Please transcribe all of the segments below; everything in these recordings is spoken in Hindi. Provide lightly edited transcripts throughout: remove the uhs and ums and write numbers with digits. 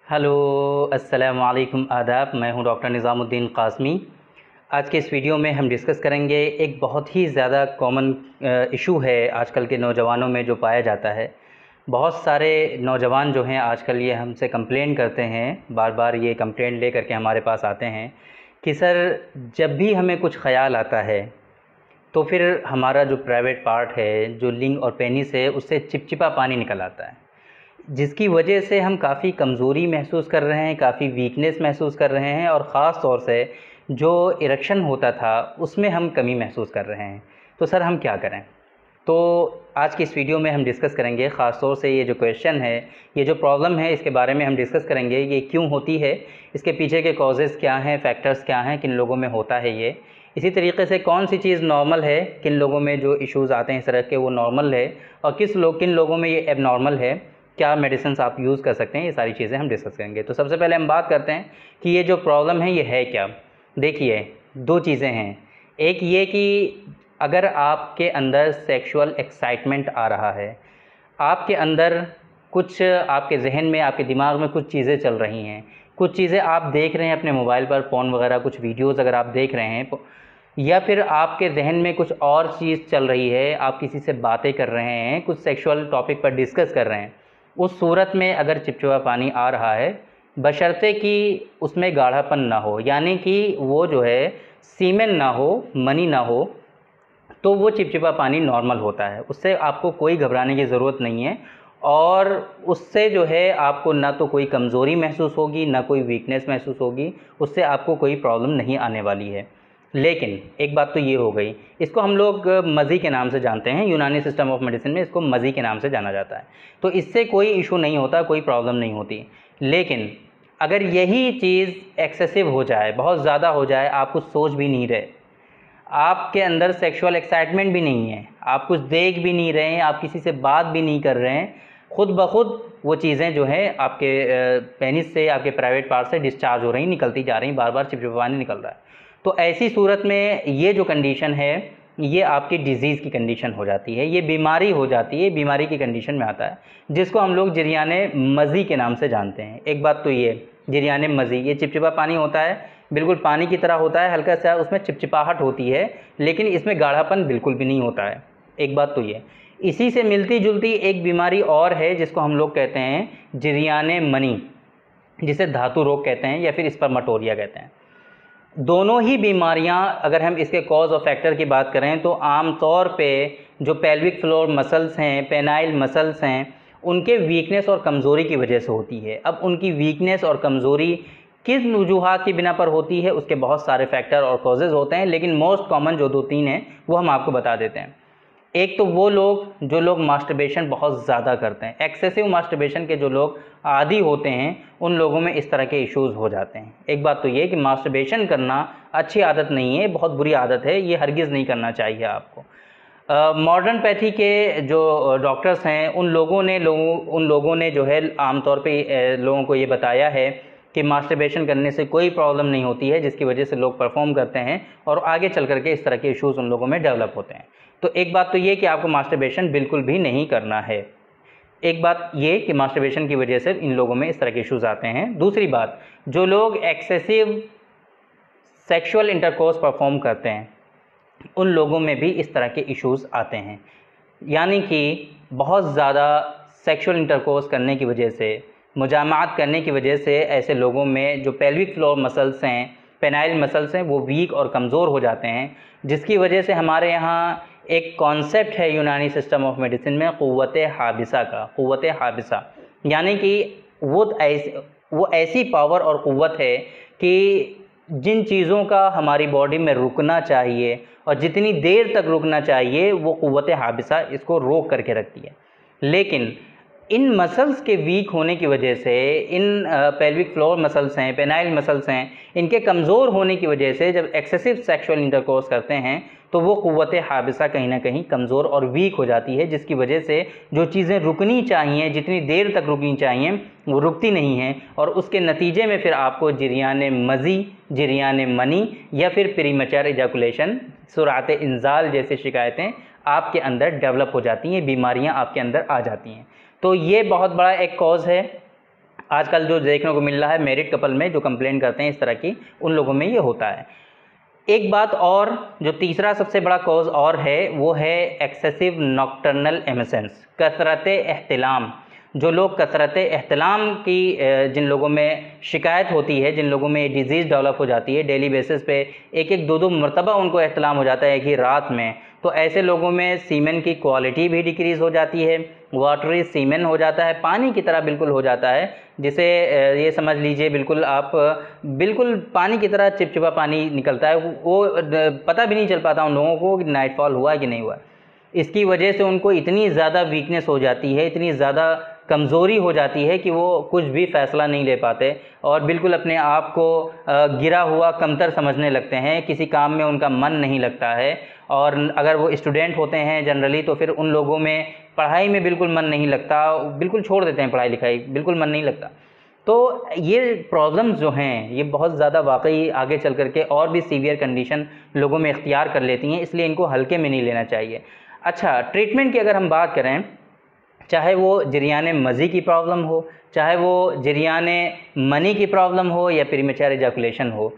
हेलो, अस्सलाम वालेकुम, आदाब। मैं हूं डॉक्टर निज़ामुद्दीन क़ासमी। आज के इस वीडियो में हम डिस्कस करेंगे एक बहुत ही ज़्यादा कॉमन इशू है आजकल के नौजवानों में जो पाया जाता है। बहुत सारे नौजवान जो हैं आजकल ये हमसे कंप्लेन करते हैं, बार बार ये कंप्लेंट ले करके हमारे पास आते हैं कि सर जब भी हमें कुछ ख़याल आता है तो फिर हमारा जो प्राइवेट पार्ट है, जो लिंग और पेनिस है, उससे चिपचिपा पानी निकल आता है, जिसकी वजह से हम काफ़ी कमज़ोरी महसूस कर रहे हैं, काफ़ी वीकनेस महसूस कर रहे हैं और ख़ास तौर से जो इरेक्शन होता था उसमें हम कमी महसूस कर रहे हैं। तो सर हम क्या करें? तो आज की इस वीडियो में हम डिस्कस करेंगे, ख़ास तौर से ये जो क्वेश्चन है, ये जो प्रॉब्लम है, इसके बारे में हम डिस्कस करेंगे। ये क्यों होती है, इसके पीछे के कॉजेज़ क्या हैं, फैक्टर्स क्या हैं, किन लोगों में होता है ये। इसी तरीके से कौन सी चीज़ नॉर्मल है, किन लोगों में जो इश्यूज़ आते हैं इस तरह के वो नॉर्मल है, और किन लोगों में ये एबनॉर्मल है, क्या मेडिसिन्स आप यूज़ कर सकते हैं, ये सारी चीज़ें हम डिस्कस करेंगे। तो सबसे पहले हम बात करते हैं कि ये जो प्रॉब्लम है ये है क्या। देखिए, दो चीज़ें हैं। एक ये कि अगर आपके अंदर सेक्सुअल एक्साइटमेंट आ रहा है, आपके अंदर कुछ, आपके जहन में, आपके दिमाग में कुछ चीज़ें चल रही हैं, कुछ चीज़ें आप देख रहे हैं अपने मोबाइल पर, फ़ोन वगैरह कुछ वीडियोज़ अगर आप देख रहे हैं, या फिर आपके जहन में कुछ और चीज़ चल रही है, आप किसी से बातें कर रहे हैं, कुछ सेक्सुअल टॉपिक पर डिस्कस कर रहे हैं, उस सूरत में अगर चिपचिपा पानी आ रहा है, बशर्ते कि उसमें गाढ़ापन ना हो, यानी कि वो जो है सीमेन ना हो, मनी ना हो, तो वो चिपचिपा पानी नॉर्मल होता है। उससे आपको कोई घबराने की ज़रूरत नहीं है, और उससे जो है आपको ना तो कोई कमज़ोरी महसूस होगी, ना कोई वीकनेस महसूस होगी, उससे आपको कोई प्रॉब्लम नहीं आने वाली है। लेकिन एक बात तो ये हो गई, इसको हम लोग मज़ी के नाम से जानते हैं, यूनानी सिस्टम ऑफ मेडिसिन में इसको मज़ी के नाम से जाना जाता है। तो इससे कोई इशू नहीं होता, कोई प्रॉब्लम नहीं होती। लेकिन अगर यही चीज़ एक्सेसिव हो जाए, बहुत ज़्यादा हो जाए, आप कुछ सोच भी नहीं रहे, आपके अंदर सेक्सुअल एक्साइटमेंट भी नहीं है, आप कुछ देख भी नहीं रहे हैं, आप किसी से बात भी नहीं कर रहे हैं, खुद ब खुद वो चीज़ें जो हैं आपके पेनिस से, आपके प्राइवेट पार्ट से डिस्चार्ज हो रही, निकलती जा रही, बार बार चिपचिपा पानी निकल रहा है, तो ऐसी सूरत में ये जो कंडीशन है, ये आपकी डिज़ीज़ की कंडीशन हो जाती है, ये बीमारी हो जाती है, बीमारी की कंडीशन में आता है, जिसको हम लोग जरियाने मज़ी के नाम से जानते हैं। एक बात तो ये, जरियाने मज़ी, ये चिपचिपा पानी होता है, बिल्कुल पानी की तरह होता है, हल्का सा उसमें चिपचिपाहट होती है, लेकिन इसमें गाढ़ापन बिल्कुल भी नहीं होता है। एक बात तो ये। इसी से मिलती जुलती एक बीमारी और है जिसको हम लोग कहते हैं जरियाने मनी, जिसे धातु रोग कहते हैं या फिर स्पर्मेटोरिया कहते हैं। दोनों ही बीमारियां, अगर हम इसके कॉज और फैक्टर की बात करें, तो आम तौर पे जो पेल्विक फ्लोर मसल्स हैं, पेनाइल मसल्स हैं, उनके वीकनेस और कमज़ोरी की वजह से होती है। अब उनकी वीकनेस और कमज़ोरी किस वजूहात की बिना पर होती है, उसके बहुत सारे फैक्टर और कॉजेज़ होते हैं, लेकिन मोस्ट कॉमन जो दो तीन हैं वो हम आपको बता देते हैं। एक तो वो लोग जो लोग मास्टरबेशन बहुत ज़्यादा करते हैं, एक्सेसिव मास्टरबेशन के जो लोग आदी होते हैं, उन लोगों में इस तरह के इश्यूज़ हो जाते हैं। एक बात तो ये कि मास्टरबेशन करना अच्छी आदत नहीं है, बहुत बुरी आदत है, ये हरगिज़ नहीं करना चाहिए आपको। मॉडर्न पैथी के जो डॉक्टर्स हैं, उन लोगों ने जो है आमतौर पे लोगों को ये बताया है कि मास्टरबेशन करने से कोई प्रॉब्लम नहीं होती है, जिसकी वजह से लोग परफॉर्म करते हैं और आगे चल करके इस तरह के इश्यूज़ उन लोगों में डेवलप होते हैं। तो एक बात तो ये कि आपको मास्टरबेशन बिल्कुल भी नहीं करना है। एक बात ये कि मास्टरबेशन की वजह से इन लोगों में इस तरह के इश्यूज़ आते हैं। दूसरी बात, जो लोग एक्सेसिव सेक्सुअल इंटरकोर्स परफॉर्म करते हैं, उन लोगों में भी इस तरह के इश्यूज़ आते हैं, यानी कि बहुत ज़्यादा सेक्सुअल इंटरकोर्स करने की वजह से, मुजामात करने की वजह से ऐसे लोगों में जो पेल्विक फ्लोर मसल्स हैं, पेनाइल मसल्स हैं, वो वीक और कमज़ोर हो जाते हैं, जिसकी वजह से हमारे यहाँ एक कॉन्सेप्ट है यूनानी सिस्टम ऑफ मेडिसिन में, क़ुव्वत हाबिसा का। क़ुव्वत हाबिसा यानी कि वो ऐसी पावर और क़ुव्वत है कि जिन चीज़ों का हमारी बॉडी में रुकना चाहिए और जितनी देर तक रुकना चाहिए, वो क़ुव्वत हाबिसा इसको रोक करके रखती है। लेकिन इन मसल्स के वीक होने की वजह से, इन पेल्विक फ्लोर मसल्स हैं, पेनाइल मसल्स हैं, इनके कमज़ोर होने की वजह से जब एक्सेसिव सेक्सुअल इंटरकोर्स करते हैं, तो वो क़ुव्वत हाबिसा कहीं ना कहीं कमज़ोर और वीक हो जाती है, जिसकी वजह से जो चीज़ें रुकनी चाहिए, जितनी देर तक रुकनी चाहिए, वो रुकती नहीं हैं, और उसके नतीजे में फिर आपको जरियाने मज़ी, जरियाने मनी या फिर प्रीमैच्योर इजैकुलेशन, सुरात इंजाल जैसी शिकायतें आपके अंदर डेवलप हो जाती हैं, बीमारियां आपके अंदर आ जाती हैं। तो ये बहुत बड़ा एक कॉज़ है। आजकल जो देखने को मिल रहा है मैरिड कपल में जो कंप्लेंट करते हैं इस तरह की, उन लोगों में ये होता है। एक बात और, जो तीसरा सबसे बड़ा कॉज और है वो है एक्सेसिव नॉक्टर्नल एमिशंस, कसरत एहतिलाम। जो लोग कसरत एहतिलाम की जिन लोगों में शिकायत होती है, जिन लोगों में डिजीज़ डेवलप हो जाती है, डेली बेसिस पे एक एक दो दो मरतबा उनको एहतिलाम हो जाता है एक ही रात में, तो ऐसे लोगों में सीमेन की क्वालिटी भी डिक्रीज़ हो जाती है, वाटरी सीमेन हो जाता है, पानी की तरह बिल्कुल हो जाता है, जिसे ये समझ लीजिए बिल्कुल आप बिल्कुल पानी की तरह चिपचिपा पानी निकलता है। वो पता भी नहीं चल पाता उन लोगों को कि नाइटफॉल हुआ कि नहीं हुआ। इसकी वजह से उनको इतनी ज़्यादा वीकनेस हो जाती है, इतनी ज़्यादा कमज़ोरी हो जाती है कि वो कुछ भी फ़ैसला नहीं ले पाते और बिल्कुल अपने आप को गिरा हुआ कमतर समझने लगते हैं, किसी काम में उनका मन नहीं लगता है। और अगर वो स्टूडेंट होते हैं जनरली तो फिर उन लोगों में पढ़ाई में बिल्कुल मन नहीं लगता, बिल्कुल छोड़ देते हैं पढ़ाई लिखाई, बिल्कुल मन नहीं लगता। तो ये प्रॉब्लम्स जो हैं ये बहुत ज़्यादा वाकई आगे चल कर के और भी सीवियर कंडीशन लोगों में इख्तियार कर लेती हैं, इसलिए इनको हल्के में नहीं लेना चाहिए। अच्छा, ट्रीटमेंट की अगर हम बात करें, चाहे वो जरियाने मज़ी की प्रॉब्लम हो, चाहे वो जरियाने मनी की प्रॉब्लम हो या प्रीमेच्योर इजैकुलेशन हो,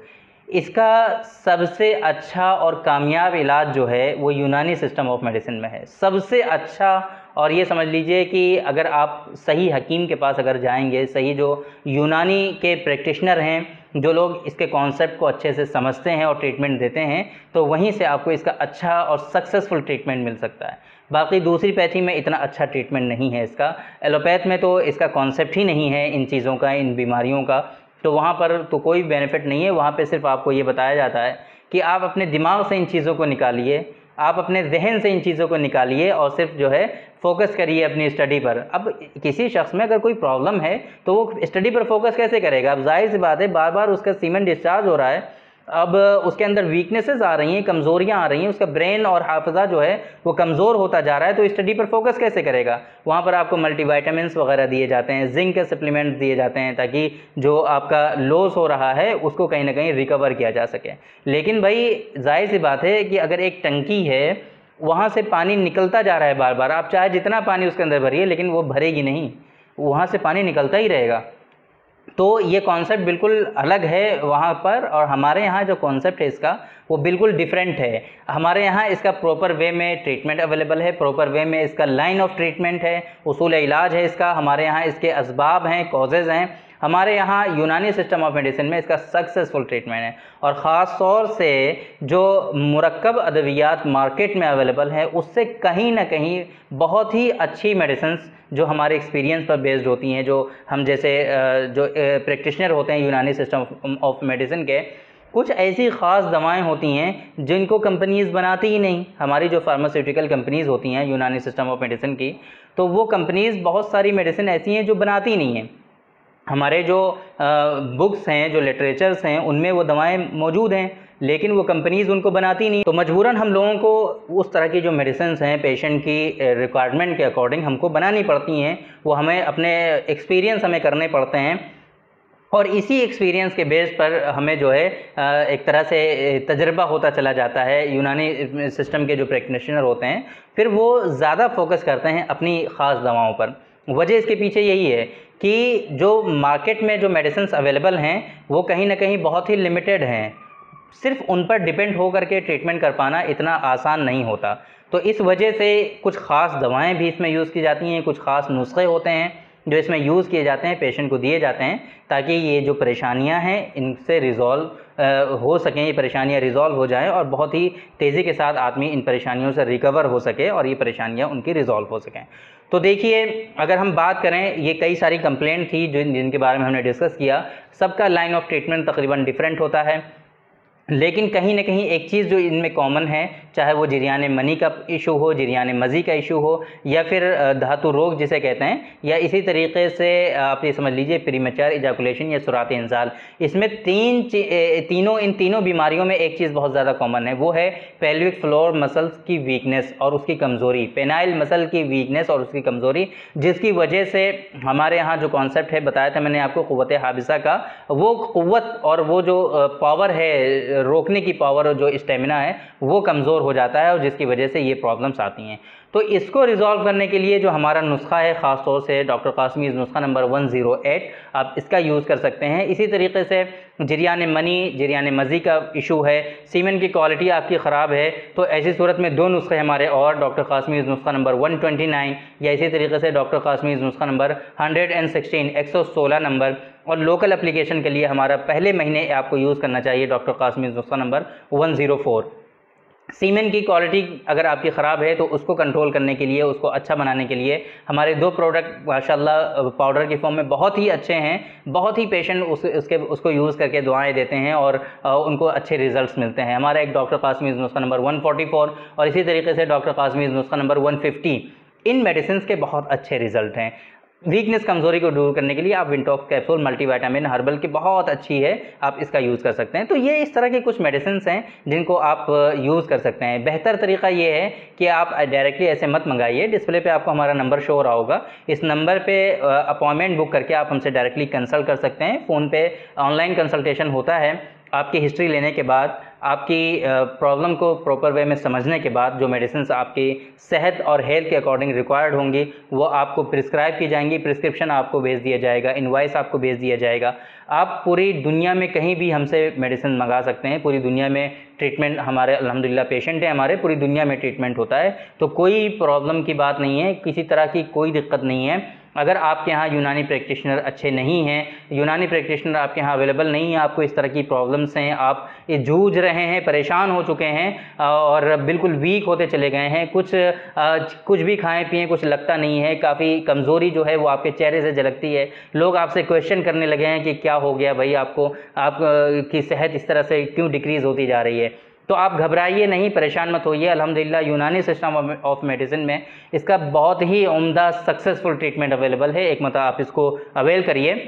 इसका सबसे अच्छा और कामयाब इलाज जो है वो यूनानी सिस्टम ऑफ मेडिसिन में है, सबसे अच्छा। और ये समझ लीजिए कि अगर आप सही हकीम के पास अगर जाएंगे, सही जो यूनानी के प्रैक्टिशनर हैं, जो लोग इसके कॉन्सेप्ट को अच्छे से समझते हैं और ट्रीटमेंट देते हैं, तो वहीं से आपको इसका अच्छा और सक्सेसफुल ट्रीटमेंट मिल सकता है। बाकी दूसरी पैथी में इतना अच्छा ट्रीटमेंट नहीं है इसका, एलोपैथ में तो इसका कॉन्सेप्ट ही नहीं है इन चीज़ों का, इन बीमारियों का, तो वहाँ पर तो कोई बेनिफिट नहीं है। वहाँ पे सिर्फ आपको ये बताया जाता है कि आप अपने दिमाग से इन चीज़ों को निकालिए, आप अपने जहन से इन चीज़ों को निकालिए और सिर्फ जो है फोकस करिए अपनी स्टडी पर। अब किसी शख्स में अगर कोई प्रॉब्लम है तो वो स्टडी पर फोकस कैसे करेगा? अब जाहिर सी बात है, बार बार उसका सीमेन डिस्चार्ज हो रहा है, अब उसके अंदर वीकनेसेस आ रही हैं, कमज़ोरियाँ आ रही हैं, उसका ब्रेन और हाफिज़ा जो है वो कमज़ोर होता जा रहा है, तो स्टडी पर फोकस कैसे करेगा? वहाँ पर आपको मल्टीविटामिन्स वगैरह दिए जाते हैं, जिंक के सप्लीमेंट्स दिए जाते हैं ताकि जो आपका लॉस हो रहा है उसको कहीं ना कहीं रिकवर किया जा सके। लेकिन भाई जाहिर सी बात है कि अगर एक टंकी है, वहाँ से पानी निकलता जा रहा है बार बार, आप चाहे जितना पानी उसके अंदर भरिए लेकिन वो भरेगी नहीं, वहाँ से पानी निकलता ही रहेगा। तो ये कॉन्सेप्ट बिल्कुल अलग है वहाँ पर, और हमारे यहाँ जो कॉन्सेप्ट है इसका वो बिल्कुल डिफरेंट है। हमारे यहाँ इसका प्रॉपर वे में ट्रीटमेंट अवेलेबल है, प्रॉपर वे में इसका लाइन ऑफ ट्रीटमेंट है, उसूल इलाज है इसका, हमारे यहाँ इसके असबाब हैं, कॉजेज़ हैं। हमारे यहाँ यूनानी सिस्टम ऑफ मेडिसिन में इसका सक्सेसफुल ट्रीटमेंट है, और ख़ास तौर से जो मुरक्कब अद्वियात मार्केट में अवेलेबल है उससे कहीं ना कहीं बहुत ही अच्छी मेडिसिन्स जो हमारे एक्सपीरियंस पर बेस्ड होती हैं, जो हम जैसे जो प्रैक्टिशनर होते हैं यूनानी सिस्टम ऑफ मेडिसिन के, कुछ ऐसी ख़ास दवाएं होती हैं जिनको कंपनीज़ बनाती ही नहीं। हमारी जो फार्मास्यूटिकल कंपनीज़ होती हैं यूनानी सिस्टम ऑफ मेडिसिन की, तो वो कंपनीज़ बहुत सारी मेडिसिन ऐसी हैं जो बनाती नहीं हैं। हमारे जो बुक्स हैं, जो लिटरेचर्स हैं, उनमें वो दवाएं मौजूद हैं, लेकिन वो कंपनीज़ उनको बनाती नहीं। तो मजबूरन हम लोगों को उस तरह की जो मेडिसिन्स हैं पेशेंट की रिक्वायरमेंट के अकॉर्डिंग हमको बनानी पड़ती हैं, वो हमें अपने एक्सपीरियंस हमें करने पड़ते हैं, और इसी एक्सपीरियंस के बेस पर हमें जो है एक तरह से तजर्बा होता चला जाता है। यूनानी सिस्टम के जो प्रैक्टिशनर होते हैं फिर वो ज़्यादा फोकस करते हैं अपनी ख़ास दवाओं पर। वजह इसके पीछे यही है कि जो मार्केट में जो मेडिसिन्स अवेलेबल हैं वो कहीं ना कहीं बहुत ही लिमिटेड हैं, सिर्फ उन पर डिपेंड हो करके ट्रीटमेंट कर पाना इतना आसान नहीं होता। तो इस वजह से कुछ ख़ास दवाएं भी इसमें यूज़ की जाती हैं, कुछ ख़ास नुस्खे होते हैं जो इसमें यूज़ किए जाते हैं, पेशेंट को दिए जाते हैं, ताकि ये जो परेशानियां हैं इनसे रिज़ॉल्व हो सकें, ये परेशानियां रिज़ॉल्व हो जाएं और बहुत ही तेज़ी के साथ आदमी इन परेशानियों से रिकवर हो सके और ये परेशानियां उनकी रिज़ॉल्व हो सकें। तो देखिए, अगर हम बात करें, ये कई सारी कंप्लेंट थी जिनके बारे में हमने डिस्कस किया, सबका लाइन ऑफ ट्रीटमेंट तकरीबन डिफरेंट होता है, लेकिन कहीं ना कहीं एक चीज़ जो इनमें कॉमन है, चाहे वो जरियाने मनी का इशू हो, जरियाने मज़ी का इशू हो, या फिर धातु रोग जिसे कहते हैं, या इसी तरीके से आप ये समझ लीजिए प्रीमेच्योर इजैकुलेशन या सुरात इंजाल, इसमें इन तीनों बीमारियों में एक चीज़ बहुत ज़्यादा कॉमन है, वो है पेल्विक फ्लोर मसल्स की वीकनेस और उसकी कमज़ोरी, पेनाइल मसल की वीकनेस और उसकी कमज़ोरी, जिसकी वजह से हमारे यहाँ जो कॉन्सेप्ट है बताया था मैंने आपको क़ुव्वत हाबिसा का, वो क़ुव्वत और वो जो पावर है रोकने की पावर और जो स्टेमिना है वो कमज़ोर हो जाता है और जिसकी वजह से ये प्रॉब्लम्स आती हैं। तो इसको रिज़ॉल्व करने के लिए जो हमारा नुस्खा है ख़ास तौर से डॉक्टर कासमीज़ नुस्खा नंबर 108, आप इसका यूज़ कर सकते हैं। इसी तरीके से जरियान मनी, जरियान मज़ी का इशू है, सीमेन की क्वालिटी आपकी ख़राब है, तो ऐसी सूरत में 2 नुस्खे हमारे और डॉक्टर कासमीज़ नुस्खा नंबर 129 या इसी तरीके से डॉक्टर कासमीज़ नुस्खा नंबर 116 116 नंबर और लोकल एप्लीकेशन के लिए हमारा पहले महीने आपको यूज़ करना चाहिए डॉक्टर कासमीज़ नुस्खा नंबर 104। सीमेन की क्वालिटी अगर आपकी ख़राब है तो उसको कंट्रोल करने के लिए, उसको अच्छा बनाने के लिए हमारे 2 प्रोडक्ट माशाल्लाह पाउडर की फॉर्म में बहुत ही अच्छे हैं। बहुत ही पेशेंट उसको यूज़ करके दुआएं देते हैं और उनको अच्छे रिजल्ट्स मिलते हैं। हमारा एक डॉक्टर कासमीज़ नुस्खा नंबर 144 और इसी तरीके से डॉक्टर कासमीज़ नुस्खा नंबर 150, इन मेडिसिन के बहुत अच्छे रिजल्ट हैं। वीकनेस, कमज़ोरी को दूर करने के लिए आप विंटॉक्स कैप्सूल मल्टीविटामिन हर्बल की बहुत अच्छी है, आप इसका यूज़ कर सकते हैं। तो ये इस तरह के कुछ मेडिसिन हैं जिनको आप यूज़ कर सकते हैं। बेहतर तरीका ये है कि आप डायरेक्टली ऐसे मत मंगाइए। डिस्प्ले पे आपको हमारा नंबर शो हो रहा होगा, इस नंबर पे अपॉइंटमेंट बुक करके आप हमसे डायरेक्टली कंसल्ट कर सकते हैं। फ़ोन पे ऑनलाइन कंसल्टेशन होता है। आपकी हिस्ट्री लेने के बाद, आपकी प्रॉब्लम को प्रॉपर वे में समझने के बाद जो मेडिसिन आपकी सेहत और हेल्थ के अकॉर्डिंग रिक्वायर्ड होंगी वो आपको प्रिस्क्राइब की जाएंगी। प्रिस्क्रिप्शन आपको भेज दिया जाएगा, इनवॉइस आपको भेज दिया जाएगा। आप पूरी दुनिया में कहीं भी हमसे मेडिसिन मंगा सकते हैं। पूरी दुनिया में ट्रीटमेंट हमारे अल्हम्दुलिल्लाह पेशेंट है हमारे, पूरी दुनिया में ट्रीटमेंट होता है। तो कोई प्रॉब्लम की बात नहीं है, किसी तरह की कोई दिक्कत नहीं है। अगर आपके यहाँ यूनानी प्रैक्टिशनर अच्छे नहीं हैं, यूनानी प्रैक्टिशनर आपके यहाँ अवेलेबल नहीं है, आपको इस तरह की प्रॉब्लम्स हैं, आप ये जूझ रहे हैं, परेशान हो चुके हैं और बिल्कुल वीक होते चले गए हैं, कुछ भी खाएं पिएं कुछ लगता नहीं है, काफ़ी कमज़ोरी जो है वो आपके चेहरे से झलकती है। लोग आपसे क्वेश्चन करने लगे हैं कि क्या हो गया भाई आपको, की सेहत इस तरह से क्यों डिक्रीज़ होती जा रही है। तो आप घबराइए नहीं, परेशान मत होइए। अल्हम्दुलिल्लाह यूनानी सिस्टम ऑफ मेडिसिन में इसका बहुत ही उम्दा सक्सेसफुल ट्रीटमेंट अवेलेबल है। एक मतलब आप इसको अवेल करिए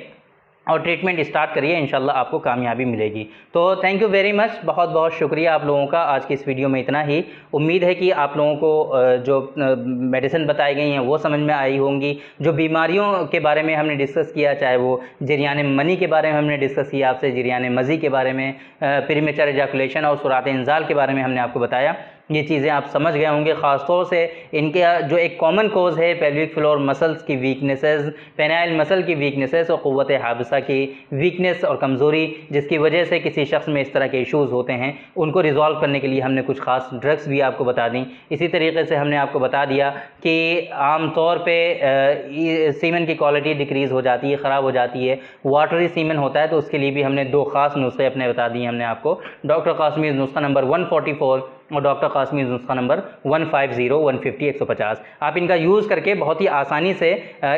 और ट्रीटमेंट स्टार्ट करिए, इंशाल्लाह आपको कामयाबी मिलेगी। तो थैंक यू वेरी मच, बहुत बहुत शुक्रिया आप लोगों का। आज की इस वीडियो में इतना ही। उम्मीद है कि आप लोगों को जो मेडिसिन बताई गई हैं वो समझ में आई होंगी। जो बीमारियों के बारे में हमने डिस्कस किया, चाहे वो जरियान मनी के बारे में हमने डिस्कस किया आपसे, जरियान मज़ी के बारे में, प्रीमेचर एजाकुलेशन और सुरात इंजाल के बारे में हमने आपको बताया, ये चीज़ें आप समझ गए होंगे। ख़ास तौर से इनके जो एक कॉमन कोज़ है पेल्विक फ्लोर मसल्स की वीकनेसेस, पेनाइल मसल की वीकनेसेस और क़ुव्वत हाबिसा की वीकनेस और कमज़ोरी, जिसकी वजह से किसी शख्स में इस तरह के इश्यूज़ होते हैं, उनको रिज़ॉल्व करने के लिए हमने कुछ ख़ास ड्रग्स भी आपको बता दी। इसी तरीके से हमने आपको बता दिया कि आम तौर पे सीमेन की क्वालिटी डिक्रीज़ हो जाती है, ख़राब हो जाती है, वाटरी सीमेन होता है, तो उसके लिए भी हमने 2 ख़ास नुस्खे अपने बता दिए हमने आपको। डॉक्टर कासमीज़ नुस्खा नंबर 144 और डॉक्टर कासमीज़ नुस्खा नंबर 150 150 150। आप इनका यूज़ करके बहुत ही आसानी से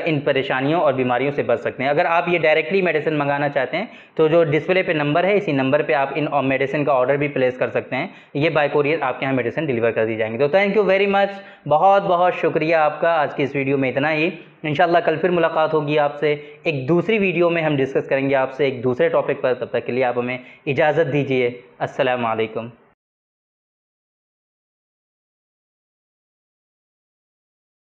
इन परेशानियों और बीमारियों से बच सकते हैं। अगर आप ये डायरेक्टली मेडिसिन मंगाना चाहते हैं तो जो डिस्प्ले पे नंबर है, इसी नंबर पे आप इन मेडिसिन का ऑर्डर भी प्लेस कर सकते हैं। ये बाय कोरियर आपके यहाँ मेडिसिन डिलीवर कर दी जाएंगी। तो थैंक यू वेरी मच, बहुत बहुत शुक्रिया आपका। आज की इस वीडियो में इतना ही। इंशाल्लाह कल फिर मुलाकात होगी आपसे एक दूसरी वीडियो में। हम डिस्कस करेंगे आपसे एक दूसरे टॉपिक पर। तब तक के लिए आप हमें इजाज़त दीजिए। अस्सलामु अलैकुम।